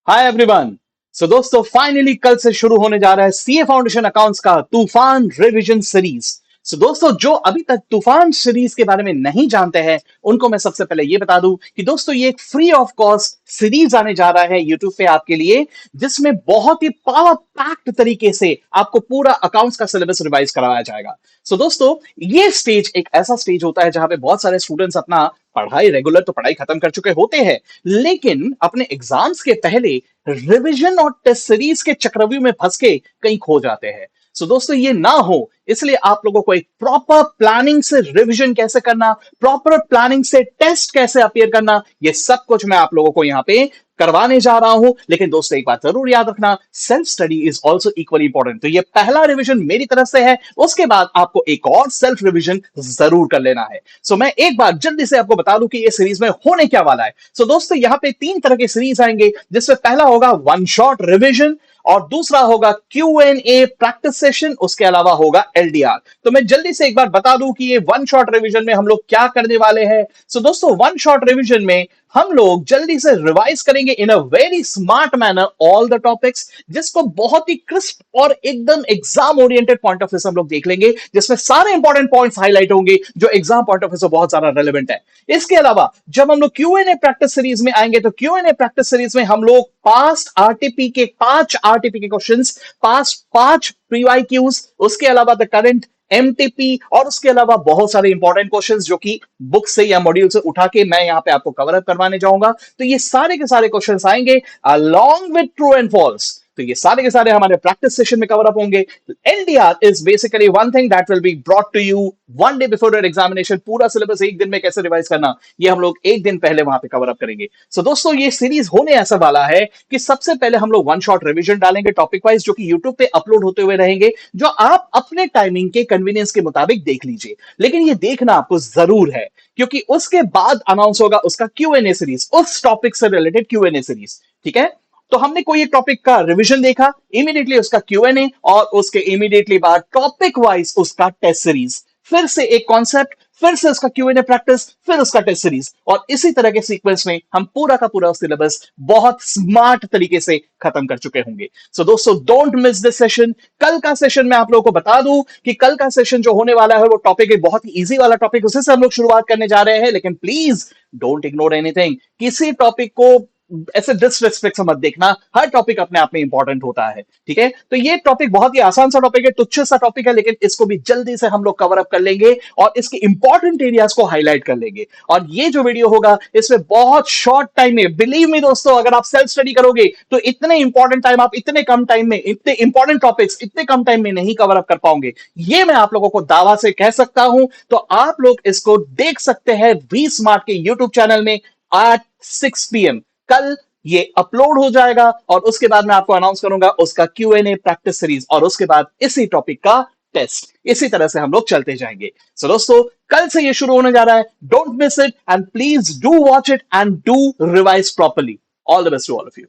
Hi everyone. सो दोस्तों finally कल से शुरू होने जा रहा है सीए फाउंडेशन अकाउंट्स का तूफान रिवीजन सीरीज। सो दोस्तों जो अभी तक तूफान सीरीज के बारे में नहीं जानते हैं उनको मैं सबसे पहले ये बता दूं कि दोस्तों ये एक फ्री ऑफ कॉस्ट सीरीज आने जा रहा है यूट्यूब पे आपके लिए, जिसमें बहुत ही पावर पैक्ड तरीके से आपको पूरा अकाउंट्स का सिलेबस रिवाइज करवाया जाएगा। सो दोस्तों ये स्टेज एक ऐसा स्टेज होता है जहां पे बहुत सारे स्टूडेंट्स अपना पढ़ाई रेगुलर तो पढ़ाई खत्म कर चुके होते हैं, लेकिन अपने एग्जाम्स के पहले रिवीजन और टेस्ट सीरीज के चक्रव्यूह में फंस के कहीं खो जाते हैं। सो दोस्तों ये ना हो इसलिए आप लोगों को एक प्रॉपर प्लानिंग से रिवीजन कैसे करना, प्रॉपर प्लानिंग से टेस्ट कैसे अपियर करना, ये सब कुछ मैं आप लोगों को यहाँ पे करवाने जा रहा हूं। लेकिन दोस्तों एक बात जरूर याद रखना, self study is also equally important. तो ये पहला रिवीजन मेरी तरफ से है, उसके बाद आपको एक और सेल्फ रिवीजन जरूर कर लेना है। सो मैं एक बार जल्दी से आपको बता दूं कि ये सीरीज में होने क्या वाला है। सो दोस्तों यहाँ पे तीन तरह के सीरीज आएंगे, जिसमें पहला होगा वन शॉट रिवीजन और दूसरा होगा Q&A प्रैक्टिस सेशन, उसके अलावा होगा एलडीआर। तो मैं जल्दी से एक बार बता दूं कि ये वन शॉट रिवीजन में हम लोग क्या करने वाले हैं। सो दोस्तों वन शॉट रिवीजन में हम लोग जल्दी से रिवाइज करेंगे in a very smart manner all the topics, जिसको बहुत ही क्रिस्प और एकदम exam oriented point of view से हम लोग देख लेंगे, जिसमें सारे इंपॉर्टेंट पॉइंट्स हाईलाइट होंगे जो एग्जाम पॉइंट ऑफ व्यू से बहुत ज्यादा रेलेवेंट है। इसके अलावा जब हम लोग Q&A प्रैक्टिस सीरीज में आएंगे तो Q&A प्रैक्टिस सीरीज में हम लोग पास्ट आरटीपी के क्वेश्चंस, पास्ट 5 PYQs, उसके अलावा द करंट एमटीपी और उसके अलावा बहुत सारे इंपॉर्टेंट क्वेश्चंस जो कि बुक से या मॉड्यूल से उठा के मैं यहां पे आपको कवर अप करवाने जाऊंगा। तो ये सारे के सारे क्वेश्चंस आएंगे along with true and false. तो ये सारे के सारे हमारे प्रैक्टिस सेशन में कवर अप होंगे। LDR is basically one thing that will be brought to you one day before your examination. पूरा सिलेबस एक दिन में कैसे रिवाइज करना, ये हम लोग एक दिन पहले वहां पे कवर अप करेंगे। सो दोस्तों ये सीरीज होने ऐसा वाला है कि सबसे पहले हम लोग वन शॉट रिवीजन डालेंगे टॉपिक वाइज, जो कि यूट्यूब पे अपलोड होते हुए रहेंगे, जो आप अपने टाइमिंग के कन्वीनियंस के मुताबिक देख लीजिए। लेकिन ये देखना आपको जरूर है, क्योंकि उसके बाद अनाउंस होगा उसका Q&A सीरीज, उस टॉपिक से रिलेटेड Q&A सीरीज। ठीक है, तो हमने कोई एक टॉपिक का रिवीजन देखा, इमीडिएटली उसका Q&A और उसके इमीडिएटली बाद टॉपिक वाइज उसका टेस्ट सीरीज, फिर से एक कॉन्सेप्ट, फिर से उसका Q&A प्रैक्टिस, फिर उसका टेस्ट सीरीज, और इसी तरह के सीक्वेंस में हम पूरा का पूरा सिलेबस बहुत स्मार्ट तरीके से खत्म कर चुके होंगे। सो दोस्तों डोंट मिस दिस सेशन। कल का सेशन मैं आप लोगों को बता दूं कि कल का सेशन जो होने वाला है वो टॉपिक एक बहुत ही इजी वाला टॉपिक, उसी से हम लोग शुरुआत करने जा रहे हैं। लेकिन प्लीज डोंट इग्नोर एनीथिंग, किसी टॉपिक को ऐसे डिसरिस्पेक्ट से मत देखना, हर टॉपिक अपने आप में इंपॉर्टेंट होता है। ठीक है, तो ये टॉपिक बहुत ही आसान सा टॉपिक है, तुच्छ सा टॉपिक है, लेकिन इसको भी जल्दी से हम लोग कवर अप कर लेंगे और इसके इंपॉर्टेंट एरियाज को हाईलाइट कर लेंगे। और ये जो वीडियो होगा इसमें बहुत शॉर्ट टाइम में, बिलीव मी दोस्तों, अगर आप सेल्फ स्टडी करोगे तो इतने इंपॉर्टेंट टाइम आप इतने कम टाइम में, इतने इंपॉर्टेंट टॉपिक्स इतने कम टाइम में नहीं कवर अप कर पाओगे, ये मैं आप लोगों को दावा से कह सकता हूं। तो आप लोग इसको देख सकते हैं वी स्मार्ट के यूट्यूब चैनल में एट 6 PM कल ये अपलोड हो जाएगा, और उसके बाद मैं आपको अनाउंस करूंगा उसका Q&A प्रैक्टिस सीरीज, और उसके बाद इसी टॉपिक का टेस्ट। इसी तरह से हम लोग चलते जाएंगे। सो दोस्तों कल से ये शुरू होने जा रहा है, don't miss it and please do watch it and do revise properly. All the best to all of you.